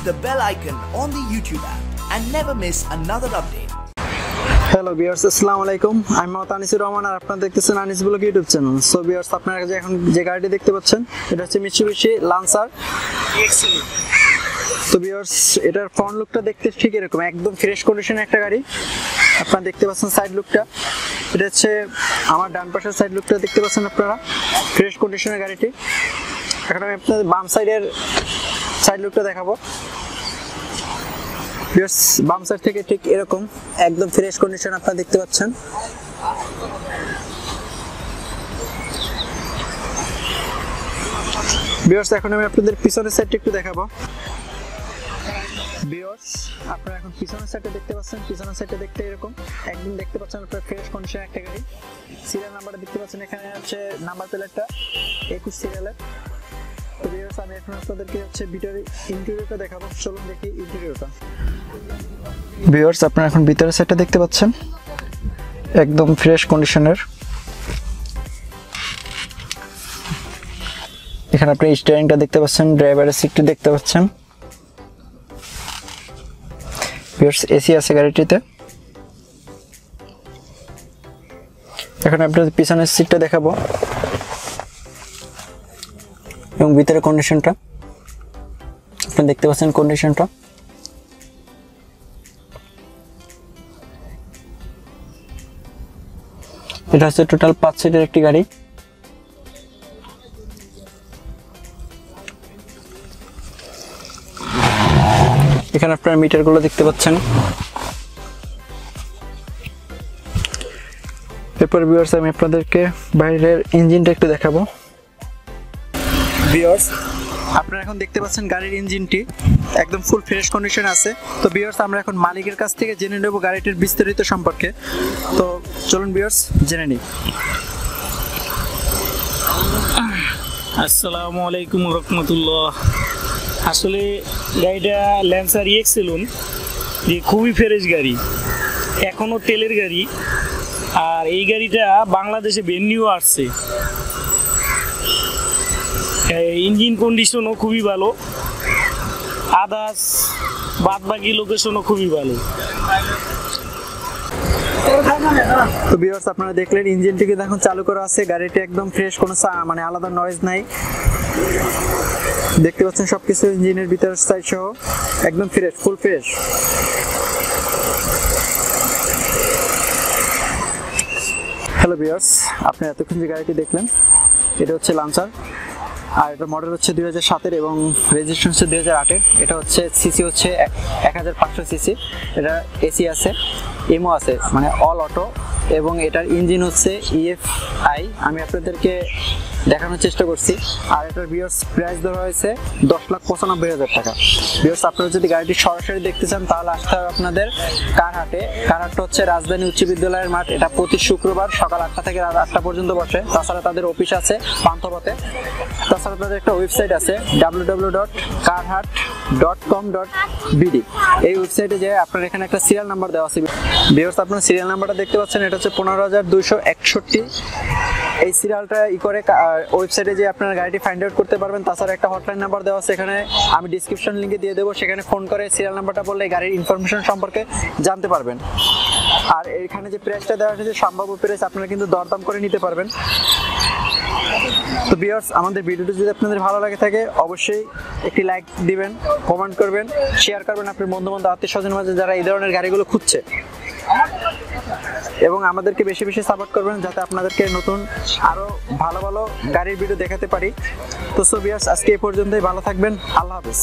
the bell icon on the YouTube app and never miss another update. Hello viewers, আসসালামু আলাইকুম। আমি মোহাম্মদ আনিসুর রহমান আর আপনারা দেখতেছেন Anis blog YouTube channel. So viewers, আপনারা এখন যে গাড়িটি দেখতে পাচ্ছেন এটা হচ্ছে মিৎসুবিশি লান্সার এক্সেল। তো ভিউয়ার্স, এটার ফ্রন্ট লুকটা দেখতে ঠিক এরকম একদম ফ্রেশ কন্ডিশনের একটা গাড়ি। আপনারা দেখতে পাচ্ছেন সাইড লুকটা, এটা হচ্ছে আমার ডান পাশের সাইড লুকটা দেখতে পাচ্ছেন আপনারা, ফ্রেশ কন্ডিশনের গাড়িটি। এখন আমি আপনাদের বাম সাইডের সাইড লুকটা দেখাবো। বাম সাইড থেকে ঠিক এরকম একদম ফ্রেশ কন্ডিশন আপনারা দেখতে পাচ্ছেন। ভিউয়ার্স, এখন আমি আপনাদের পিছনের সাইডটা একটু দেখাবো। ভিউয়ার্স, আপনারা এখন পিছনের সাইডটা দেখতে পাচ্ছেন। পিছনের সাইডটা দেখতে এরকম একদম দেখতে পাচ্ছেন আপনারা ফ্রেশ কন্ডিশন একটা গাড়ি। সিরিয়াল নাম্বারটা দেখতে পাচ্ছেন, এখানে হচ্ছে নাম্বার প্লেটটা 21 সিরিয়ালের। তো ভিউয়ার্স, আমি এখন আপনাদেরকে হচ্ছে ভিতরে ইন্টেরিয়রটা দেখাবো। চলুন দেখি ইন্টেরিয়রটা। ভিউয়ার্স, আপনারা এখন ভিতরের সাইডটা দেখতে পাচ্ছেন একদম ফ্রেশ কন্ডিশনের। এখানে আপনি স্টিয়ারিংটা দেখতে পাচ্ছেন, ড্রাইভারের সিটটি দেখতে পাচ্ছেন। ভিউয়ার্স, এসি আছে গাড়িটিতে। এখন আপনাদের পিছনের সিটটা দেখাবো এবং ভিতরে কন্ডিশনটা আপনি দেখতে পাচ্ছেন। কন্ডিশনটা এটা হচ্ছে টোটাল 5 সিটের একটি গাড়ি। এখানে আপনারা মিটারগুলো দেখতে পাচ্ছেন। এরপর ভিউয়ার্স, আমি আপনাদেরকে বাইরের ইঞ্জিনটা একটু দেখাবো। ভিউয়ার্স, আপনারা এখন দেখতে পাচ্ছেন গাড়ির ইঞ্জিনটি একদম ফুল ফ্রেশ কন্ডিশন আছে। তো ভিউয়ার্স, আমরা এখন মালিকের কাছ থেকে জেনে নেব গাড়িটির বিস্তারিত সম্পর্কে। তো চলুন ভিউয়ার্স জেনে নিই। আসসালামু আলাইকুম রহমতুল্লাহ। আসলে গাড়িটা ল্যান্সার এক্সেলুন, যে খুবই ফ্রেশ গাড়ি, এখনও তেলের গাড়ি। আর এই গাড়িটা বাংলাদেশে ভেন্যু আসছে। ইঞ্জিন কন্ডিশনও খুবই ভালো, আদার্স বাদবাকি লোকেশনও খুবই ভালো। তো ভিউয়ার্স, আপনারা দেখলেন ইঞ্জিনটিকে এখন চালু করা আছে। গাড়িটি একদম ফ্রেশ, কোনো মানে আলাদা নয়েজ নাই। দেখতে পাচ্ছেন সবকিছু ইঞ্জিনের ভিতর সাইড সহ একদম fresh, full fresh. Hello viewers, আপনি এতক্ষণ যে গাড়িটি দেখলেন এটা হচ্ছে লান্সার, আর এটা মডেল হচ্ছে 2007-এর এবং রেজিস্ট্রেশন হচ্ছে 2008-এর। এটা হচ্ছে সিসি হচ্ছে 1500 সিসি। এটা এসি আছে, এমও আছে, মানে অল অটো, এবং এটার ইঞ্জিন হচ্ছে EFI। আমি আপনাদেরকে দেখানোর চেষ্টা করছি। আর এটার ভিউয়ার্স প্রাইস ধরা হয়েছে 10,95,000 টাকা। ভিউয়ার্স, আপনারা যদি গাড়িটি সরাসরি দেখতে চান তাহলে আসতে হবে আপনাদের কারহাটে। কারহাটটা হচ্ছে রাজধানী উচ্চ বিদ্যালয়ের মাঠ। এটা প্রতি শুক্রবার সকাল 8টা থেকে রাত 8টা পর্যন্ত বসে। তাছাড়া তাদের অফিস আছে পান্থপথে। তাছাড়া তাদের একটা ওয়েবসাইট আছে www.carhat.com.bd। এই ওয়েবসাইটে যে আপনার এখানে একটা সিরিয়াল নাম্বার দেওয়া আছে। ভিউয়ার্স, আপনার সিরিয়াল নাম্বারটা দেখতে পাচ্ছেন, এটা হচ্ছে 15,261। এই সিরিয়ালটা করে ওয়েবসাইটে যে আপনার গাড়িটি ফাইন্ড আউট করতে পারবেন। তাছাড়া একটা হটলাইন নাম্বার দেওয়া আছে, এখানে আমি ডিসক্রিপশন লিঙ্কে দিয়ে দেবো। সেখানে ফোন করে সিরিয়াল নাম্বারটা বললে গাড়ির ইনফরমেশন সম্পর্কে জানতে পারবেন। আর এখানে যে প্রাইসটা দেওয়া হয়েছে সম্ভাব্য প্রাইস, আপনারা কিন্তু দরদাম করে নিতে পারবেন। তো ভিউয়ার্স, আমাদের ভিডিওটি যদি আপনাদের ভালো লাগে থাকে অবশ্যই একটি লাইক দিবেন, কমেন্ট করবেন, শেয়ার করবেন আপনার বন্ধু বান্ধব আত্মীয় স্বজনের মাঝে যারা এই ধরনের গাড়িগুলো খুঁজছে, এবং আমাদেরকে বেশি বেশি সাপোর্ট করবেন যাতে আপনাদেরকে নতুন আরো ভালো ভালো গাড়ির ভিডিও দেখাতে পারি। তো সো ভিউয়ার্স, আজকে এই পর্যন্তই। ভালো থাকবেন। আল্লাহ হাফেজ।